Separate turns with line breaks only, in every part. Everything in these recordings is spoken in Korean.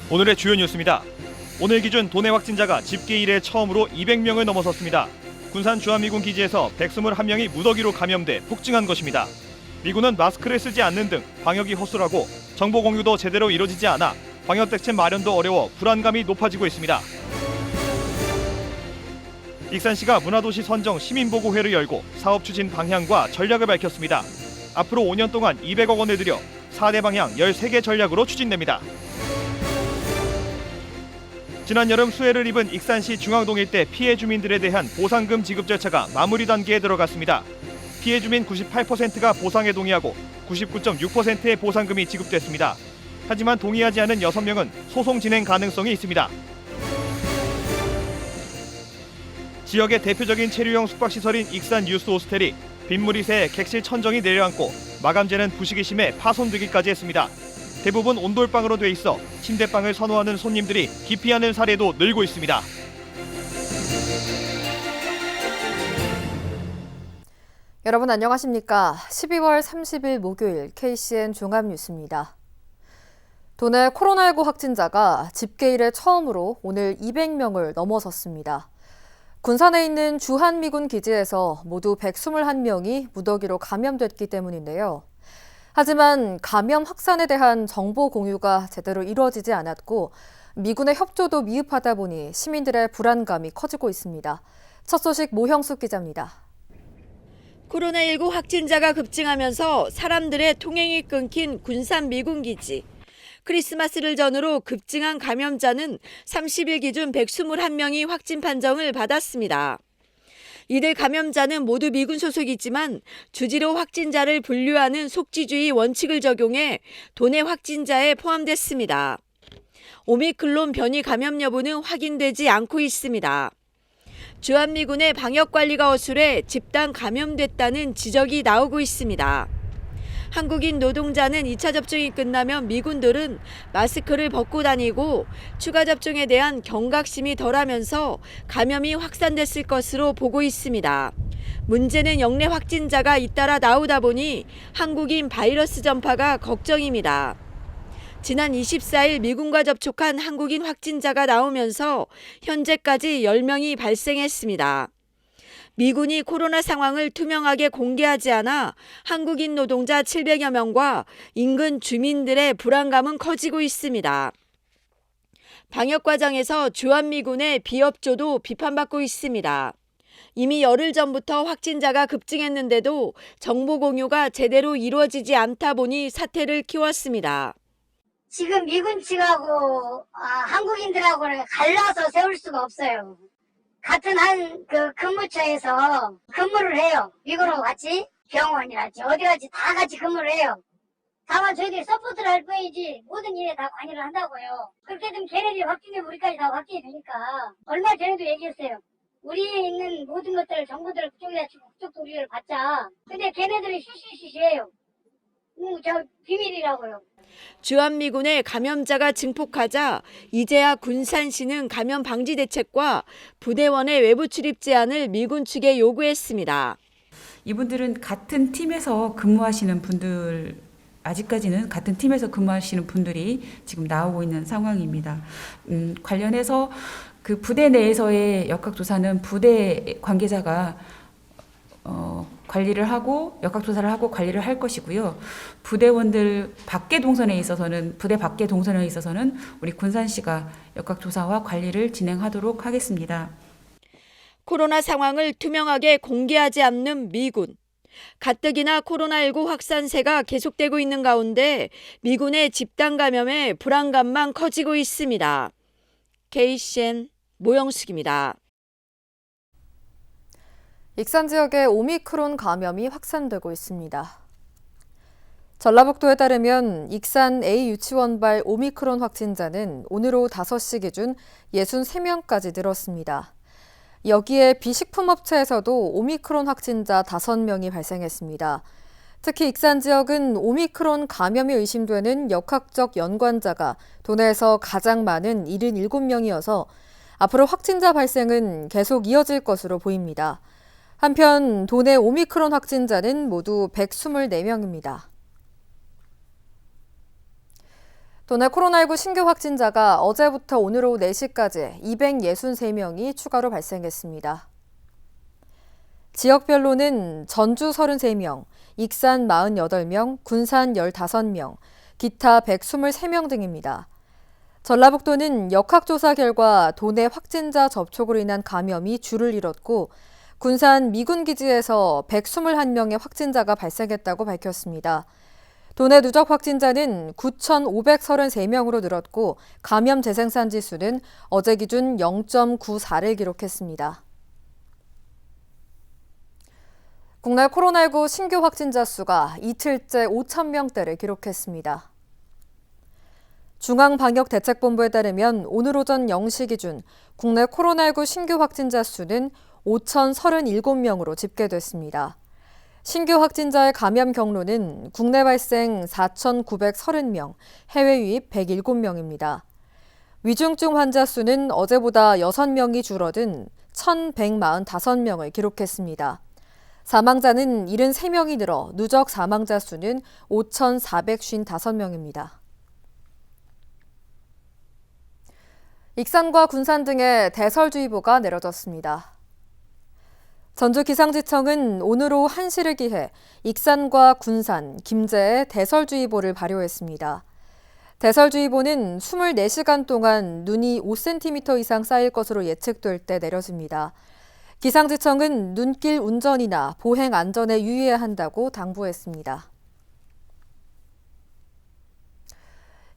오늘의 주요 뉴스입니다. 오늘 기준 도내 확진자가 집계 이래 처음으로 200명을 넘어섰습니다. 군산 주한미군 기지에서 121명이 무더기로 감염돼 폭증한 것입니다. 미군은 마스크를 쓰지 않는 등 방역이 허술하고 정보 공유도 제대로 이루어지지 않아 방역 대책 마련도 어려워 불안감이 높아지고 있습니다. 익산시가 문화도시 선정 시민보고회를 열고 사업 추진 방향과 전략을 밝혔습니다. 앞으로 5년 동안 200억 원을 들여 4대 방향 13개 전략으로 추진됩니다. 지난 여름 수해를 입은 익산시 중앙동 일대 피해 주민들에 대한 보상금 지급 절차가 마무리 단계에 들어갔습니다. 피해 주민 98%가 보상에 동의하고 99.6%의 보상금이 지급됐습니다. 하지만 동의하지 않은 6명은 소송 진행 가능성이 있습니다. 지역의 대표적인 체류형 숙박시설인 익산 뉴스 호스텔이 빗물이 새 객실 천정이 내려앉고 마감재는 부식이 심해 파손되기까지 했습니다. 대부분 온돌방으로 돼 있어 침대방을 선호하는 손님들이 기피하는 사례도 늘고 있습니다.
여러분 안녕하십니까? 12월 30일 목요일 KCN 종합뉴스입니다. 도내 코로나19 확진자가 집계 이래 처음으로 오늘 200명을 넘어섰습니다. 군산에 있는 주한미군 기지에서 모두 121명이 무더기로 감염됐기 때문인데요. 하지만 감염 확산에 대한 정보 공유가 제대로 이루어지지 않았고 미군의 협조도 미흡하다 보니 시민들의 불안감이 커지고 있습니다. 첫 소식 모형숙 기자입니다.
코로나19 확진자가 급증하면서 사람들의 통행이 끊긴 군산 미군기지. 크리스마스를 전후로 급증한 감염자는 30일 기준 121명이 확진 판정을 받았습니다. 이들 감염자는 모두 미군 소속이지만 주지로 확진자를 분류하는 속지주의 원칙을 적용해 도내 확진자에 포함됐습니다. 오미크론 변이 감염 여부는 확인되지 않고 있습니다. 주한미군의 방역관리가 허술해 집단 감염됐다는 지적이 나오고 있습니다. 한국인 노동자는 2차 접종이 끝나면 미군들은 마스크를 벗고 다니고 추가 접종에 대한 경각심이 덜하면서 감염이 확산됐을 것으로 보고 있습니다. 문제는 역내 확진자가 잇따라 나오다 보니 한국인 바이러스 전파가 걱정입니다. 지난 24일 미군과 접촉한 한국인 확진자가 나오면서 현재까지 10명이 발생했습니다. 미군이 코로나 상황을 투명하게 공개하지 않아 한국인 노동자 700여 명과 인근 주민들의 불안감은 커지고 있습니다. 방역 과정에서 주한미군의 비협조도 비판받고 있습니다. 이미 열흘 전부터 확진자가 급증했는데도 정보 공유가 제대로 이루어지지 않다 보니 사태를 키웠습니다.
지금 미군 측하고 한국인들하고는 갈라서 세울 수가 없어요. 같은 근무처에서 근무를 해요. 미군하고 같이 병원이랄지 어디랄지 다 같이 근무를 해요. 다만 저희들이 서포트를 할 뿐이지 모든 일에 다 관여를 한다고요. 그렇게 되면 걔네들이 확진되면 우리까지 다 확진이 되니까 얼마 전에도 얘기했어요. 우리에 있는 모든 것들을 정보들을 그쪽에다 주고 그쪽도 우리를 받자. 근데 걔네들이 쉬쉬쉬쉬해요. 저 비밀이라고요.
주한미군의 감염자가 증폭하자 이제야 군산시는 감염 방지 대책과 부대원의 외부 출입 제한을 미군 측에 요구했습니다.
이분들은 같은 팀에서 근무하시는 분들, 아직까지는 같은 팀에서 근무하시는 분들이 지금 나오고 있는 상황입니다. 관련해서 그 부대 내에서의 역학조사는 부대 관계자가 관리를 하고 역학조사를 하고 관리를 할 것이고요. 부대원들 밖에 동선에 있어서는 부대 밖에 동선에 있어서는 우리 군산시가 역학조사와 관리를 진행하도록 하겠습니다.
코로나 상황을 투명하게 공개하지 않는 미군. 가뜩이나 코로나19 확산세가 계속되고 있는 가운데 미군의 집단 감염에 불안감만 커지고 있습니다. KCN 모영숙입니다.
익산 지역에 오미크론 감염이 확산되고 있습니다. 전라북도에 따르면 익산 A 유치원발 오미크론 확진자는 오늘 오후 5시 기준 63명까지 늘었습니다. 여기에 비식품업체에서도 오미크론 확진자 5명이 발생했습니다. 특히 익산 지역은 오미크론 감염이 의심되는 역학적 연관자가 도내에서 가장 많은 77명이어서 앞으로 확진자 발생은 계속 이어질 것으로 보입니다. 한편 도내 오미크론 확진자는 모두 124명입니다. 도내 코로나19 신규 확진자가 어제부터 오늘 오후 4시까지 263명이 추가로 발생했습니다. 지역별로는 전주 33명, 익산 48명, 군산 15명, 기타 123명 등입니다. 전라북도는 역학조사 결과 도내 확진자 접촉으로 인한 감염이 줄을 이뤘고 군산 미군기지에서 121명의 확진자가 발생했다고 밝혔습니다. 도내 누적 확진자는 9,533명으로 늘었고 감염 재생산 지수는 어제 기준 0.94를 기록했습니다. 국내 코로나19 신규 확진자 수가 이틀째 5,000명대를 기록했습니다. 중앙방역대책본부에 따르면 오늘 오전 0시 기준 국내 코로나19 신규 확진자 수는 5,037명으로 집계됐습니다. 신규 확진자의 감염 경로는 국내 발생 4,930명, 해외 유입 107명입니다. 위중증 환자 수는 어제보다 6명이 줄어든 1,145명을 기록했습니다. 사망자는 73명이 늘어 누적 사망자 수는 5,455명입니다. 익산과 군산 등에 대설주의보가 내려졌습니다. 전주기상지청은 오늘 오후 1시를 기해 익산과 군산, 김제에 대설주의보를 발효했습니다. 대설주의보는 24시간 동안 눈이 5cm 이상 쌓일 것으로 예측될 때 내려집니다. 기상지청은 눈길 운전이나 보행 안전에 유의해야 한다고 당부했습니다.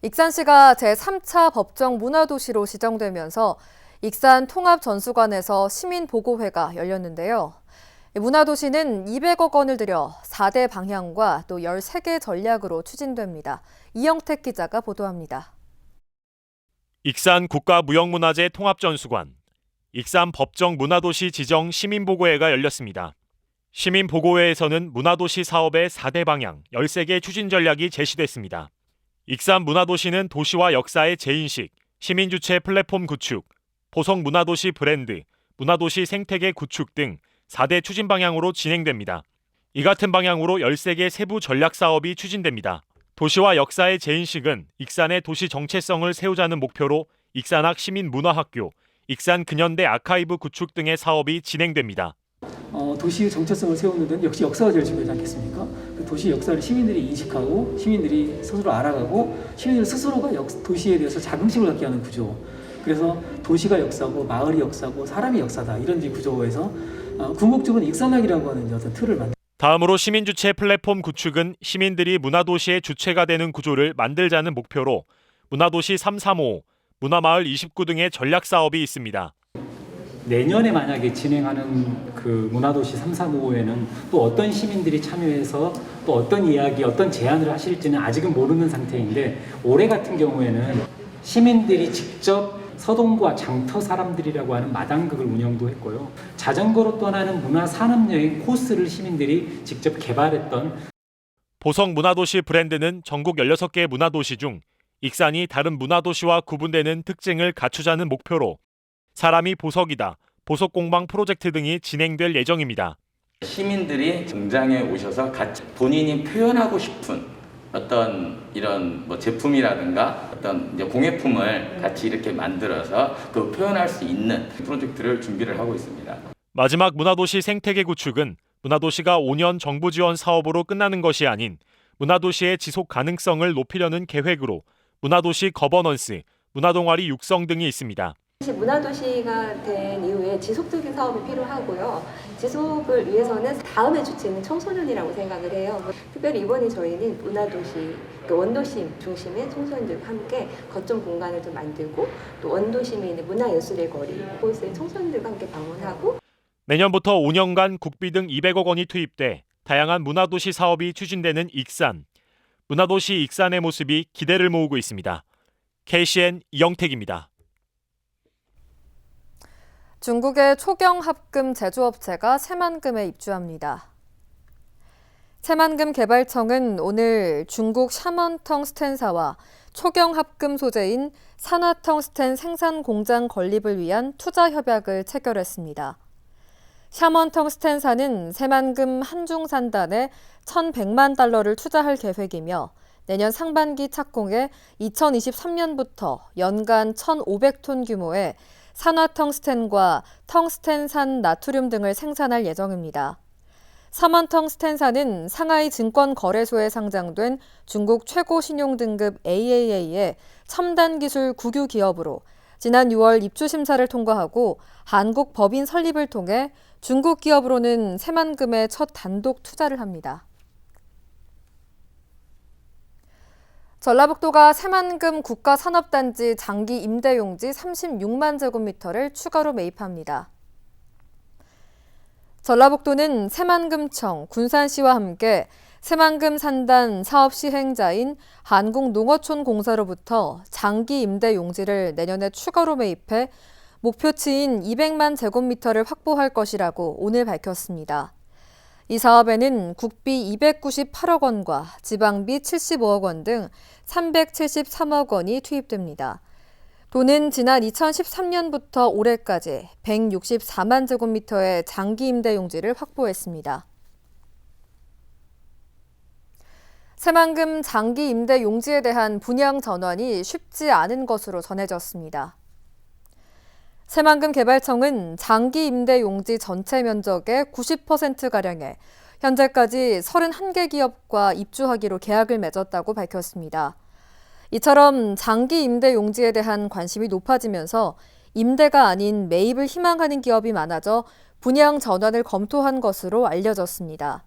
익산시가 제3차 법정 문화도시로 지정되면서 익산 통합전수관에서 시민보고회가 열렸는데요. 문화도시는 200억 원을 들여 4대 방향과 또 13개 전략으로 추진됩니다. 이영택 기자가 보도합니다.
익산 국가무형문화재 통합전수관, 익산 법정 문화도시 지정 시민보고회가 열렸습니다. 시민보고회에서는 문화도시 사업의 4대 방향, 13개 추진 전략이 제시됐습니다. 익산 문화도시는 도시와 역사의 재인식, 시민주체 플랫폼 구축, 보성 문화도시 브랜드, 문화도시 생태계 구축 등 4대 추진 방향으로 진행됩니다. 이 같은 방향으로 13개 세부 전략 사업이 추진됩니다. 도시와 역사의 재인식은 익산의 도시 정체성을 세우자는 목표로 익산학 시민문화학교, 익산 근현대 아카이브 구축 등의 사업이 진행됩니다.
도시의 정체성을 세우는 데는 역시 역사가 제일 중요하지 않겠습니까? 그 도시 역사를 시민들이 인식하고 시민들이 스스로 알아가고 시민들 스스로가 도시에 대해서 자긍심을 갖게 하는 구조. 그래서 도시가 역사고 마을이 역사고 사람이 역사다 이런 구조에서 궁극적으로 익산학이라고 하는 어떤 틀을 만듭니다.
다음으로 시민주체 플랫폼 구축은 시민들이 문화도시의 주체가 되는 구조를 만들자는 목표로 문화도시 335, 문화마을 29 등의 전략 사업이 있습니다.
내년에 만약에 진행하는 그 문화도시 335에는 또 어떤 시민들이 참여해서 또 어떤 이야기, 어떤 제안을 하실지는 아직은 모르는 상태인데 올해 같은 경우에는 시민들이 직접 서동과 장터 사람들이라고 하는 마당극을 운영도 했고요. 자전거로 떠나는 문화산업여행 코스를 시민들이 직접 개발했던
보성 문화도시 브랜드는 전국 16개 문화도시 중 익산이 다른 문화도시와 구분되는 특징을 갖추자는 목표로 사람이 보석이다, 보석공방 프로젝트 등이 진행될 예정입니다.
시민들이 등장해 오셔서 같이 본인이 표현하고 싶은 어떤 이런 제품이라든가 어떤 이제 공예품을 같이 이렇게 만들어서 그 표현할 수 있는 프로젝트를 준비를 하고 있습니다.
마지막 문화도시 생태계 구축은 문화도시가 5년 정부 지원 사업으로 끝나는 것이 아닌 문화도시의 지속 가능성을 높이려는 계획으로 문화도시 거버넌스, 문화동아리 육성 등이 있습니다.
문화도시가 된 이후에 지속적인 사업이 필요하고요. 지속을 위해서는 다음의 주체는 청소년이라고 생각을 해요. 특별히 이번에 저희는 문화도시, 원도시 중심의 청소년들과 함께 거점 공간을 좀 만들고 또 원도심에 있는 문화예술의 거리, 그곳에 청소년들과 함께 방문하고
내년부터 5년간 국비 등 200억 원이 투입돼 다양한 문화도시 사업이 추진되는 익산. 문화도시 익산의 모습이 기대를 모으고 있습니다. KCN 이영택입니다.
중국의 초경합금 제조업체가 새만금에 입주합니다. 새만금 개발청은 오늘 중국 샤먼텅스텐사와 초경합금 소재인 산화텅스텐 생산 공장 건립을 위한 투자 협약을 체결했습니다. 샤먼텅스텐사는 새만금 한중산단에 $1,100만 투자할 계획이며 내년 상반기 착공해 2023년부터 연간 1,500톤 규모의 산화텅스텐과 텅스텐산 나트륨 등을 생산할 예정입니다. 삼원텅스텐산은 상하이 증권거래소에 상장된 중국 최고 신용 등급 AAA의 첨단 기술 국유 기업으로 지난 6월 입주 심사를 통과하고 한국 법인 설립을 통해 중국 기업으로는 새만금에 첫 단독 투자를 합니다. 전라북도가 새만금 국가산업단지 장기 임대용지 36만 제곱미터를 추가로 매입합니다. 전라북도는 새만금청, 군산시와 함께 새만금 산단 사업 시행자인 한국농어촌공사로부터 장기 임대 용지를 내년에 추가로 매입해 목표치인 200만 제곱미터를 확보할 것이라고 오늘 밝혔습니다. 이 사업에는 국비 298억 원과 지방비 75억 원 등 373억 원이 투입됩니다. 도는 지난 2013년부터 올해까지 164만 제곱미터의 장기 임대 용지를 확보했습니다. 새만금 장기 임대 용지에 대한 분양 전환이 쉽지 않은 것으로 전해졌습니다. 새만금 개발청은 장기 임대 용지 전체 면적의 90%가량에 현재까지 31개 기업과 입주하기로 계약을 맺었다고 밝혔습니다. 이처럼 장기 임대 용지에 대한 관심이 높아지면서 임대가 아닌 매입을 희망하는 기업이 많아져 분양 전환을 검토한 것으로 알려졌습니다.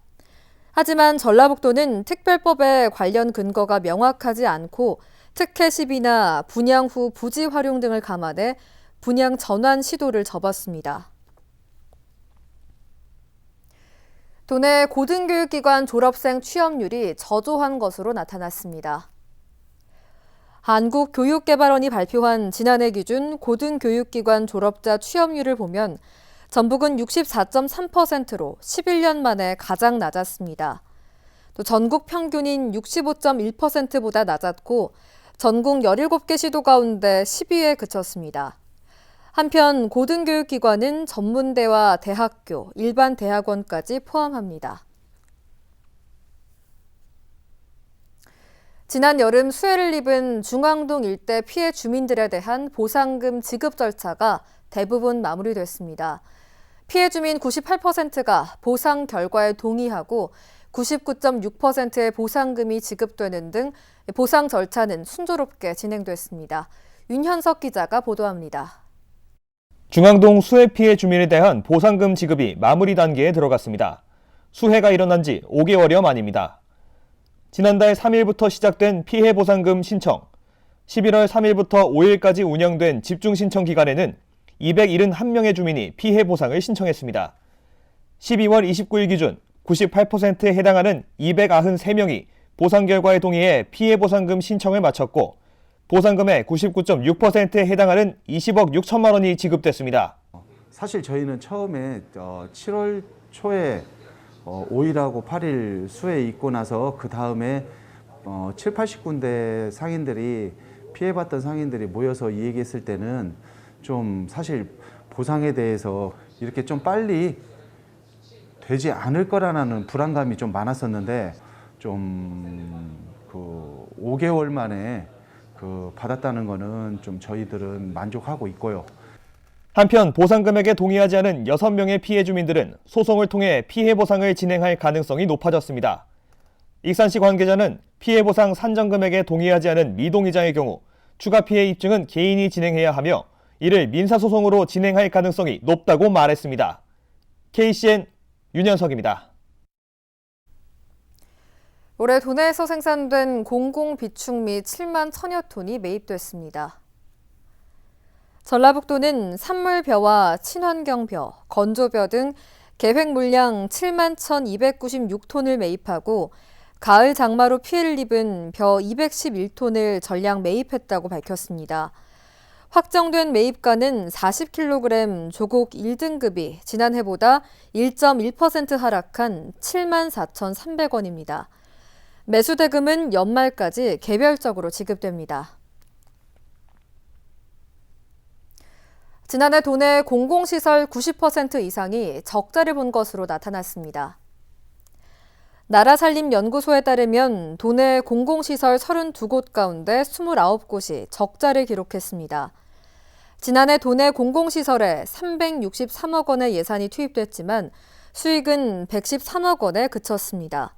하지만 전라북도는 특별법에 관련 근거가 명확하지 않고 특혜 시비나 분양 후 부지 활용 등을 감안해 분양 전환 시도를 접었습니다. 도내 고등교육기관 졸업생 취업률이 저조한 것으로 나타났습니다. 한국교육개발원이 발표한 지난해 기준 고등교육기관 졸업자 취업률을 보면 전북은 64.3%로 11년 만에 가장 낮았습니다. 또 전국 평균인 65.1%보다 낮았고 전국 17개 시도 가운데 10위에 그쳤습니다. 한편 고등교육기관은 전문대와 대학교, 일반 대학원까지 포함합니다. 지난 여름 수해를 입은 중앙동 일대 피해 주민들에 대한 보상금 지급 절차가 대부분 마무리됐습니다. 피해 주민 98%가 보상 결과에 동의하고 99.6%의 보상금이 지급되는 등 보상 절차는 순조롭게 진행됐습니다. 윤현석 기자가 보도합니다.
중앙동 수해 피해 주민에 대한 보상금 지급이 마무리 단계에 들어갔습니다. 수해가 일어난 지 5개월여 만입니다. 지난달 3일부터 시작된 피해 보상금 신청, 11월 3일부터 5일까지 운영된 집중 신청 기간에는 271명의 주민이 피해 보상을 신청했습니다. 12월 29일 기준 98%에 해당하는 293명이 보상 결과에 동의해 피해 보상금 신청을 마쳤고 보상금의 99.6%에 해당하는 20억 6천만 원이 지급됐습니다.
사실 저희는 처음에 7월 초에 5일하고 8일 수해 있고 나서 그 다음에 7, 80군데 상인들이 피해봤던 상인들이 모여서 이 얘기했을 때는 좀 사실 보상에 대해서 이렇게 좀 빨리 되지 않을 거라는 불안감이 좀 많았었는데 좀 그 5개월 만에 받았다는 거는 좀 저희들은 만족하고 있고요.
한편 보상금액에 동의하지 않은 6명의 피해 주민들은 소송을 통해 피해 보상을 진행할 가능성이 높아졌습니다. 익산시 관계자는 피해 보상 산정 금액에 동의하지 않은 미동의자의 경우 추가 피해 입증은 개인이 진행해야 하며 이를 민사소송으로 진행할 가능성이 높다고 말했습니다. KCN 윤현석입니다.
올해 도내에서 생산된 공공비축미 7만 1천여 톤이 매입됐습니다. 전라북도는 산물벼와 친환경벼, 건조벼 등 계획 물량 7만 1,296톤을 매입하고 가을 장마로 피해를 입은 벼 211톤을 전량 매입했다고 밝혔습니다. 확정된 매입가는 40kg 조곡 1등급이 지난해보다 1.1% 하락한 7만 4,300원입니다. 매수 대금은 연말까지 개별적으로 지급됩니다. 지난해 도내 공공시설 90% 이상이 적자를 본 것으로 나타났습니다. 나라살림연구소에 따르면 도내 공공시설 32곳 가운데 29곳이 적자를 기록했습니다. 지난해 도내 공공시설에 363억 원의 예산이 투입됐지만 수익은 113억 원에 그쳤습니다.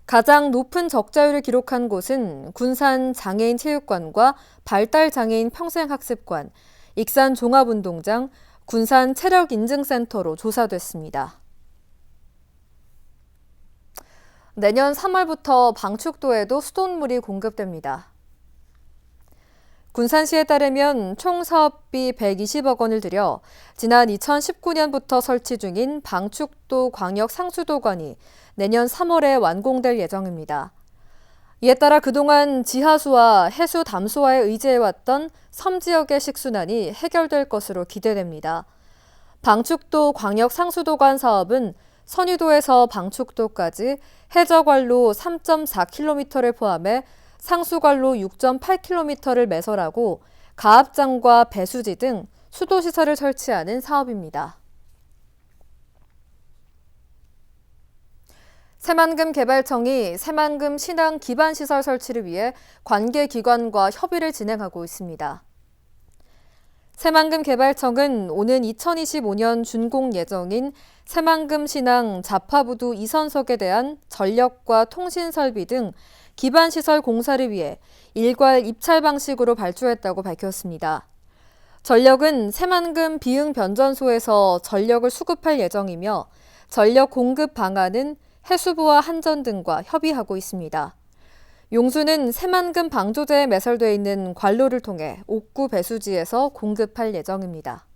가장 높은 적자율을 기록한 곳은 군산 장애인 체육관과 발달 장애인 평생학습관, 익산 종합운동장, 군산 체력인증센터로 조사됐습니다. 내년 3월부터 방축도에도 수돗물이 공급됩니다. 군산시에 따르면 총 사업비 120억 원을 들여 지난 2019년부터 설치 중인 방축도 광역 상수도관이 내년 3월에 완공될 예정입니다. 이에 따라 그동안 지하수와 해수 담수화에 의지해왔던 섬 지역의 식수난이 해결될 것으로 기대됩니다. 방축도 광역 상수도관 사업은 선유도에서 방축도까지 해저관로 3.4km를 포함해 상수관로 6.8km를 매설하고 가압장과 배수지 등 수도시설을 설치하는 사업입니다. 새만금 개발청이 새만금 신항 기반시설 설치를 위해 관계기관과 협의를 진행하고 있습니다. 새만금 개발청은 오는 2025년 준공 예정인 새만금 신항 자파부두 2선석에 대한 전력과 통신 설비 등 기반시설 공사를 위해 일괄 입찰 방식으로 발주했다고 밝혔습니다. 전력은 새만금 비흥 변전소에서 전력을 수급할 예정이며 전력 공급 방안은 해수부와 한전 등과 협의하고 있습니다. 용수는 새만금 방조제에 매설되어 있는 관로를 통해 옥구 배수지에서 공급할 예정입니다.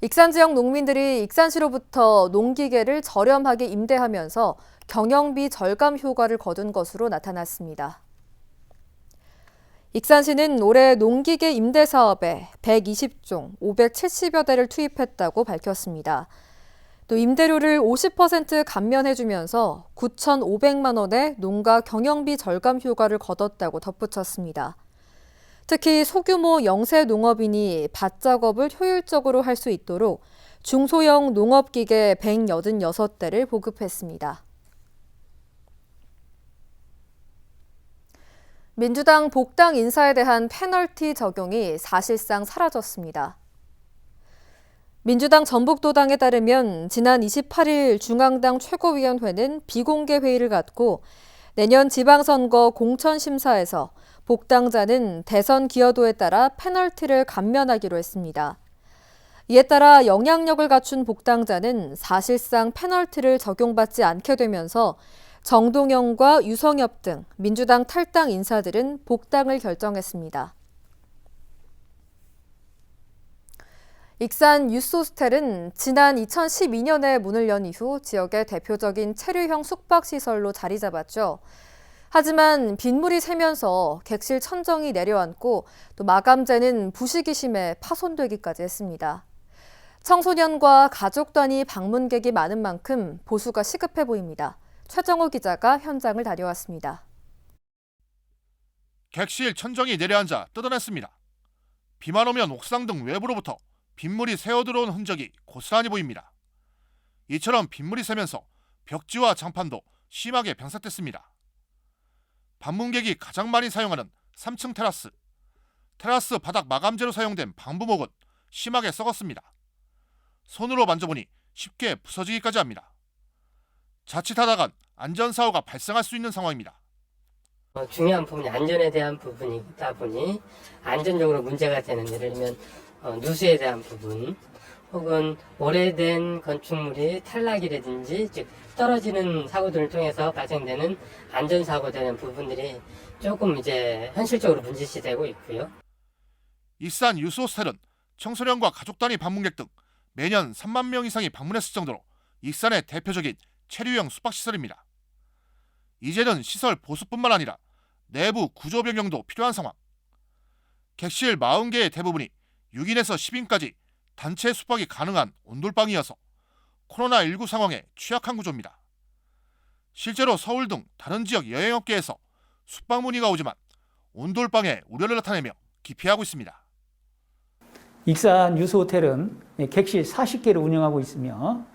익산 지역 농민들이 익산시로부터 농기계를 저렴하게 임대하면서 경영비 절감 효과를 거둔 것으로 나타났습니다. 익산시는 올해 농기계 임대 사업에 120종 570여 대를 투입했다고 밝혔습니다. 또 임대료를 50% 감면해주면서 9,500만 원의 농가 경영비 절감 효과를 거뒀다고 덧붙였습니다. 특히 소규모 영세 농업인이 밭작업을 효율적으로 할 수 있도록 중소형 농업기계 186대를 보급했습니다. 민주당 복당 인사에 대한 페널티 적용이 사실상 사라졌습니다. 민주당 전북도당에 따르면 지난 28일 중앙당 최고위원회는 비공개 회의를 갖고 내년 지방선거 공천심사에서 복당자는 대선 기여도에 따라 페널티를 감면하기로 했습니다. 이에 따라 영향력을 갖춘 복당자는 사실상 페널티를 적용받지 않게 되면서 정동영과 유성엽 등 민주당 탈당 인사들은 복당을 결정했습니다. 익산 유소스텔은 지난 2012년에 문을 연 이후 지역의 대표적인 체류형 숙박시설로 자리 잡았죠. 하지만 빗물이 새면서 객실 천정이 내려앉고 또 마감재는 부식이 심해 파손되기까지 했습니다. 청소년과 가족 단위 방문객이 많은 만큼 보수가 시급해 보입니다. 최정호 기자가 현장을 다녀왔습니다.
객실 천정이 내려앉아 뜯어냈습니다. 비만 오면 옥상 등 외부로부터 빗물이 새어들어온 흔적이 고스란히 보입니다. 이처럼 빗물이 새면서 벽지와 장판도 심하게 변색됐습니다. 방문객이 가장 많이 사용하는 3층 테라스 바닥 마감재로 사용된 방부목은 심하게 썩었습니다. 손으로 만져보니 쉽게 부서지기까지 합니다. 자칫하다간 안전사고가 발생할 수 있는 상황입니다.
중요한 부분이 안전에 대한 부분이다 보니 안전적으로 문제가 되는, 예를 들면 누수에 대한 부분 혹은 오래된 건축물이 탈락이라든지 즉 떨어지는 사고들을 통해서 발생되는 안전사고 되는 부분들이 조금 이제 현실적으로 문제시되고 있고요.
익산 유소스텔은 청소년과 가족 단위 방문객 등 매년 3만 명 이상이 방문했을 정도로 익산의 대표적인 체류형 숙박시설입니다. 이제는 시설 보수뿐만 아니라 내부 구조 변경도 필요한 상황. 객실 40개의 대부분이 6인에서 10인까지 단체 숙박이 가능한 온돌방이어서 코로나19 상황에 취약한 구조입니다. 실제로 서울 등 다른 지역 여행업계에서 숙박 문의가 오지만 온돌방에 우려를 나타내며 기피하고 있습니다.
익산 유소호텔은 객실 40개를 운영하고 있으며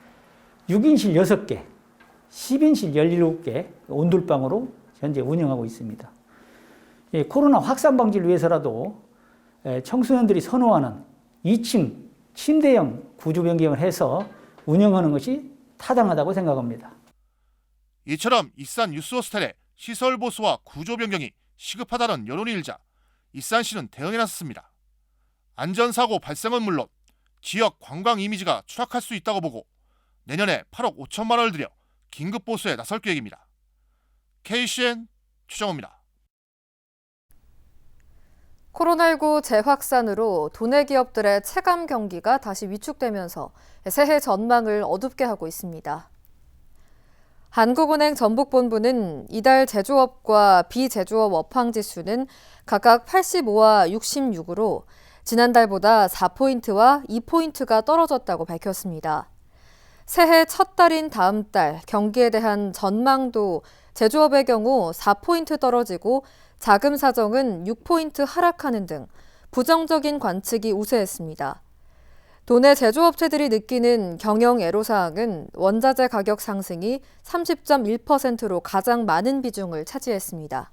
6인실 6개, 10인실 17개 온돌방으로 현재 운영하고 있습니다. 코로나 확산 방지를 위해서라도 청소년들이 선호하는 2층 침대형 구조 변경을 해서 운영하는 것이 타당하다고 생각합니다.
이처럼 익산 유스호스텔의 시설 보수와 구조 변경이 시급하다는 여론이 일자 익산시는 대응에 나섰습니다. 안전사고 발생은 물론 지역 관광 이미지가 추락할 수 있다고 보고 내년에 8억 5천만 원을 들여 긴급 보수에 나설 계획입니다. KCN 최정호입니다.
코로나19 재확산으로 도내 기업들의 체감 경기가 다시 위축되면서 새해 전망을 어둡게 하고 있습니다. 한국은행 전북본부는 이달 제조업과 비제조업 업황지수는 각각 85와 66으로 지난달보다 4포인트와 2포인트가 떨어졌다고 밝혔습니다. 새해 첫 달인 다음 달 경기에 대한 전망도 제조업의 경우 4포인트 떨어지고 자금 사정은 6포인트 하락하는 등 부정적인 관측이 우세했습니다. 도내 제조업체들이 느끼는 경영 애로사항은 원자재 가격 상승이 30.1%로 가장 많은 비중을 차지했습니다.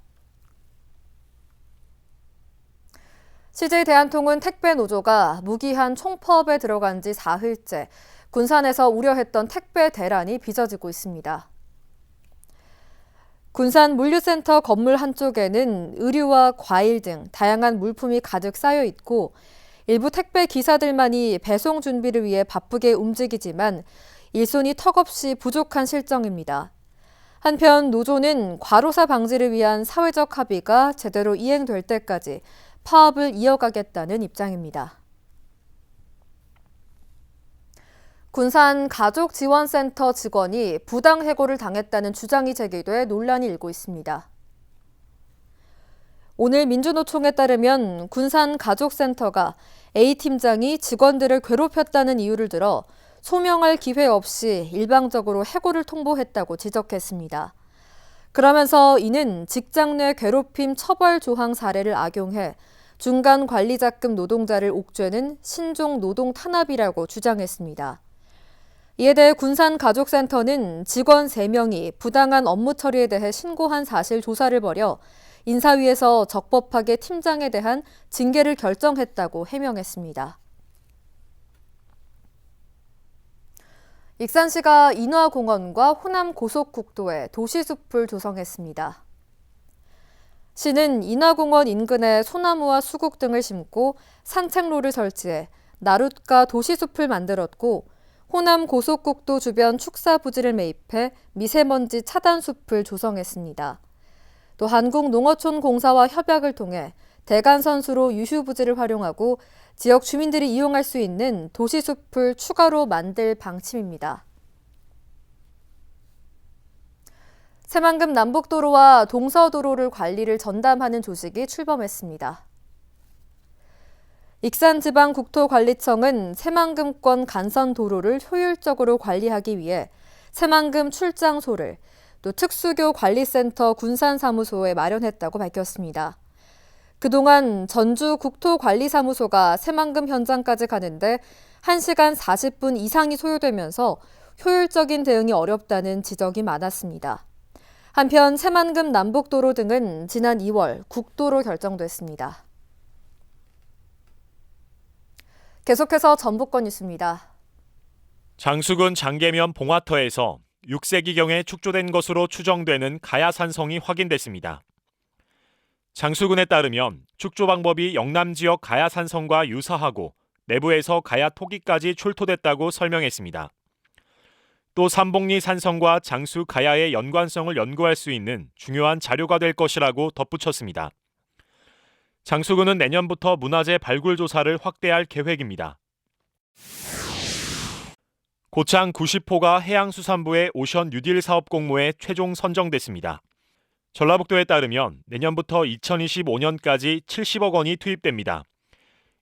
CJ대한통운 택배노조가 무기한 총파업에 들어간 지 사흘째 군산에서 우려했던 택배 대란이 빚어지고 있습니다. 군산 물류센터 건물 한쪽에는 의류와 과일 등 다양한 물품이 가득 쌓여 있고 일부 택배 기사들만이 배송 준비를 위해 바쁘게 움직이지만 일손이 턱없이 부족한 실정입니다. 한편 노조는 과로사 방지를 위한 사회적 합의가 제대로 이행될 때까지 파업을 이어가겠다는 입장입니다. 군산 가족지원센터 직원이 부당해고를 당했다는 주장이 제기돼 논란이 일고 있습니다. 오늘 민주노총에 따르면 군산 가족센터가 A팀장이 직원들을 괴롭혔다는 이유를 들어 소명할 기회 없이 일방적으로 해고를 통보했다고 지적했습니다. 그러면서 이는 직장 내 괴롭힘 처벌 조항 사례를 악용해 중간 관리자급 노동자를 옥죄는 신종 노동 탄압이라고 주장했습니다. 이에 대해 군산가족센터는 직원 3명이 부당한 업무 처리에 대해 신고한 사실 조사를 벌여 인사위에서 적법하게 팀장에 대한 징계를 결정했다고 해명했습니다. 익산시가 인화공원과 호남 고속국도에 도시숲을 조성했습니다. 시는 인화공원 인근에 소나무와 수국 등을 심고 산책로를 설치해 나룻가 도시숲을 만들었고 호남 고속국도 주변 축사 부지를 매입해 미세먼지 차단 숲을 조성했습니다. 또 한국농어촌공사와 협약을 통해 대간선수로 유휴 부지를 활용하고 지역 주민들이 이용할 수 있는 도시숲을 추가로 만들 방침입니다. 새만금 남북도로와 동서도로를 관리를 전담하는 조직이 출범했습니다. 익산지방국토관리청은 새만금권 간선도로를 효율적으로 관리하기 위해 새만금 출장소를 또 특수교 관리센터 군산사무소에 마련했다고 밝혔습니다. 그동안 전주국토관리사무소가 새만금 현장까지 가는데 1시간 40분 이상이 소요되면서 효율적인 대응이 어렵다는 지적이 많았습니다. 한편 새만금 남북도로 등은 지난 2월 국도로 결정됐습니다. 계속해서 전북권 뉴스입니다.
장수군 장계면 봉화터에서 6세기경에 축조된 것으로 추정되는 가야산성이 확인됐습니다. 장수군에 따르면 축조 방법이 영남 지역 가야산성과 유사하고 내부에서 가야 토기까지 출토됐다고 설명했습니다. 또 삼복리 산성과 장수 가야의 연관성을 연구할 수 있는 중요한 자료가 될 것이라고 덧붙였습니다. 장수군은 내년부터 문화재 발굴 조사를 확대할 계획입니다. 고창 90호가 해양수산부의 오션 뉴딜 사업 공모에 최종 선정됐습니다. 전라북도에 따르면 내년부터 2025년까지 70억 원이 투입됩니다.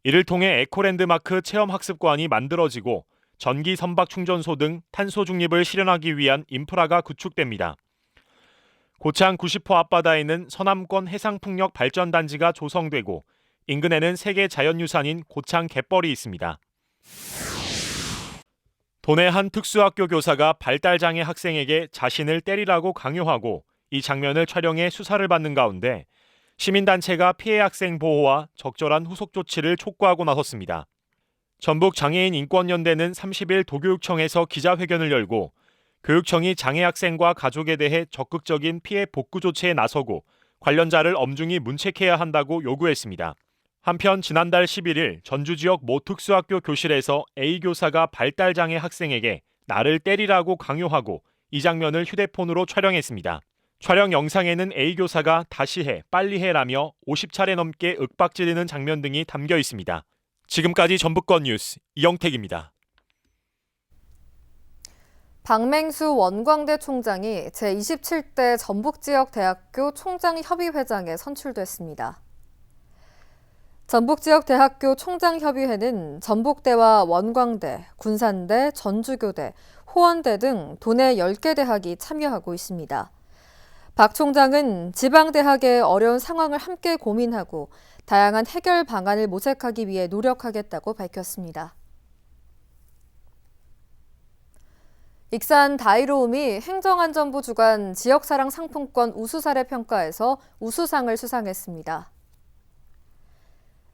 이를 통해 에코랜드마크 체험학습관이 만들어지고 전기 선박 충전소 등 탄소 중립을 실현하기 위한 인프라가 구축됩니다. 고창 90호 앞바다에는 서남권 해상풍력 발전단지가 조성되고 인근에는 세계 자연유산인 고창 갯벌이 있습니다.
도내 한 특수학교 교사가 발달장애 학생에게 자신을 때리라고 강요하고 이 장면을 촬영해 수사를 받는 가운데 시민단체가 피해 학생 보호와 적절한 후속 조치를 촉구하고 나섰습니다. 전북장애인인권연대는 30일 도교육청에서 기자회견을 열고 교육청이 장애 학생과 가족에 대해 적극적인 피해 복구 조치에 나서고 관련자를 엄중히 문책해야 한다고 요구했습니다. 한편 지난달 11일 전주 지역 모 특수학교 교실에서 A 교사가 발달장애 학생에게 나를 때리라고 강요하고 이 장면을 휴대폰으로 촬영했습니다. 촬영 영상에는 A 교사가 다시 해, 빨리 해라며 50차례 넘게 윽박지르는 장면 등이 담겨 있습니다. 지금까지 전북권 뉴스 이영택입니다.
박맹수 원광대 총장이 제27대 전북지역대학교 총장협의회장에 선출됐습니다. 전북지역대학교 총장협의회는 전북대와 원광대, 군산대, 전주교대, 호원대 등 도내 10개 대학이 참여하고 있습니다. 박 총장은 지방대학의 어려운 상황을 함께 고민하고 다양한 해결 방안을 모색하기 위해 노력하겠다고 밝혔습니다. 익산 다이로움이 행정안전부 주관 지역사랑 상품권 우수사례 평가에서 우수상을 수상했습니다.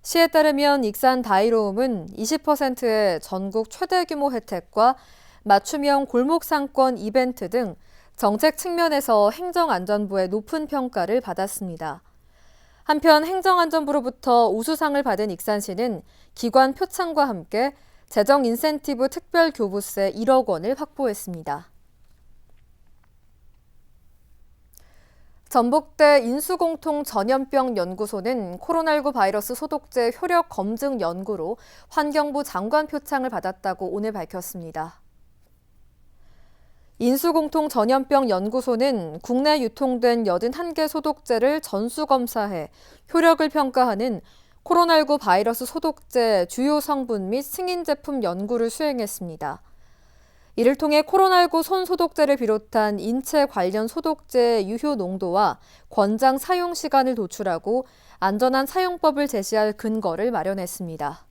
시에 따르면 익산 다이로움은 20%의 전국 최대 규모 혜택과 맞춤형 골목 상권 이벤트 등 정책 측면에서 행정안전부의 높은 평가를 받았습니다. 한편 행정안전부로부터 우수상을 받은 익산시는 기관 표창과 함께 재정 인센티브 특별 교부세 1억 원을 확보했습니다. 전북대 인수공통 전염병 연구소는 코로나19 바이러스 소독제 효력 검증 연구로 환경부 장관 표창을 받았다고 오늘 밝혔습니다. 인수공통 전염병 연구소는 국내 유통된 81개 소독제를 전수검사해 효력을 평가하는 코로나19 바이러스 소독제 주요 성분 및 승인 제품 연구를 수행했습니다. 이를 통해 코로나19 손 소독제를 비롯한 인체 관련 소독제의 유효 농도와 권장 사용 시간을 도출하고 안전한 사용법을 제시할 근거를 마련했습니다.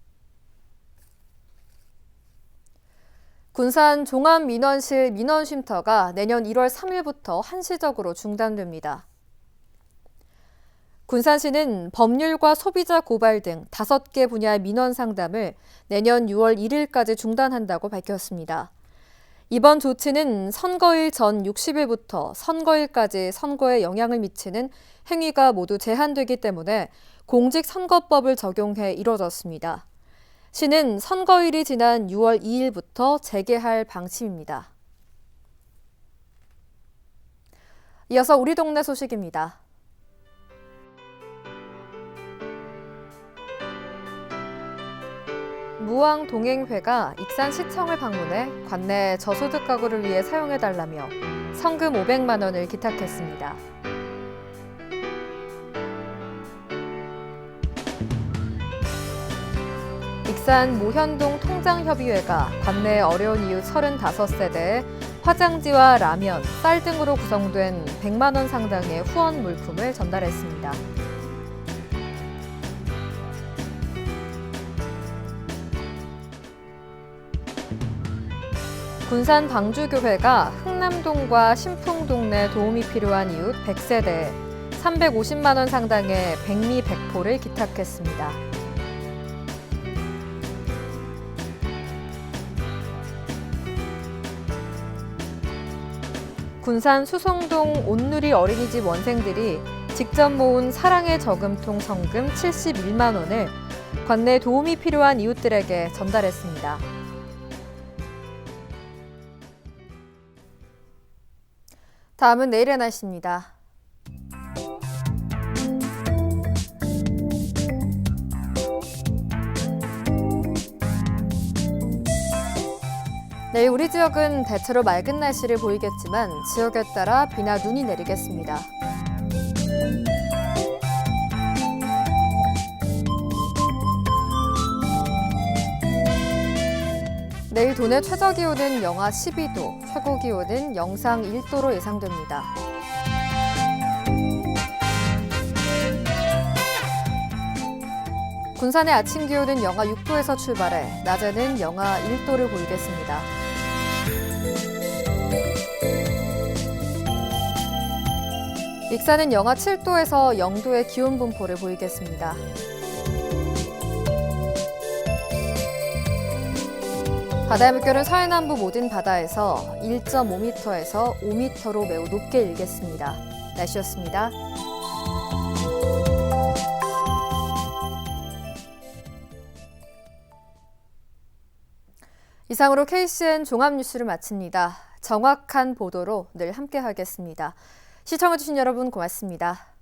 군산 종합민원실 민원쉼터가 내년 1월 3일부터 한시적으로 중단됩니다. 군산시는 법률과 소비자 고발 등 5개 분야의 민원 상담을 내년 6월 1일까지 중단한다고 밝혔습니다. 이번 조치는 선거일 전 60일부터 선거일까지 선거에 영향을 미치는 행위가 모두 제한되기 때문에 공직선거법을 적용해 이뤄졌습니다. 시는 선거일이 지난 6월 2일부터 재개할 방침입니다. 이어서 우리 동네 소식입니다. 무왕동행회가 익산시청을 방문해 관내 저소득 가구를 위해 사용해달라며 성금 500만 원을 기탁했습니다. 익산 모현동 통장협의회가 관내 어려운 이웃 35세대에 화장지와 라면, 쌀 등으로 구성된 100만 원 상당의 후원 물품을 전달했습니다. 군산 방주교회가 흥남동과 신풍동 내 도움이 필요한 이웃 100세대에 350만 원 상당의 백미 100포를 기탁했습니다. 군산 수성동 온누리 어린이집 원생들이 직접 모은 사랑의 저금통 성금 71만 원을 관내 도움이 필요한 이웃들에게 전달했습니다. 다음은 내일의 날씨입니다. 내일 우리 지역은 대체로 맑은 날씨를 보이겠지만 지역에 따라 비나 눈이 내리겠습니다. 내일 도내 최저기온은 영하 12도, 최고기온은 영상 1도로 예상됩니다. 군산의 아침 기온은 영하 6도에서 출발해 낮에는 영하 1도를 보이겠습니다. 익산은 영하 7도에서 0도의 기온 분포를 보이겠습니다. 바다의 물결은 서해남부 모든 바다에서 1.5m에서 5m로 매우 높게 일겠습니다. 날씨였습니다. 이상으로 KCN 종합뉴스를 마칩니다. 정확한 보도로 늘 함께하겠습니다. 시청해주신 여러분 고맙습니다.